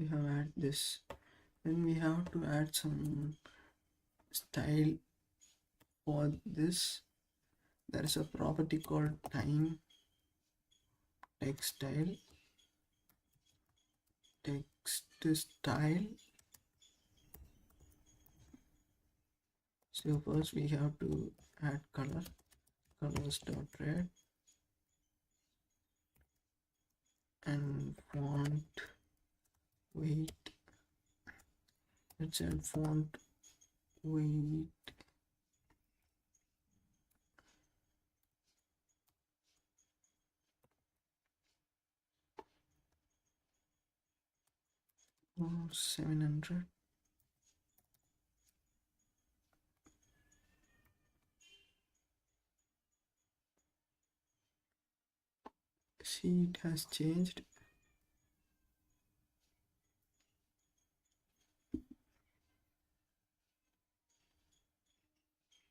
we have add this. Then we have to add some style for this. There is a property called time text style, text style. So first we have to add color, colors.red, and font weight. Let's add font weight 700. See, it has changed.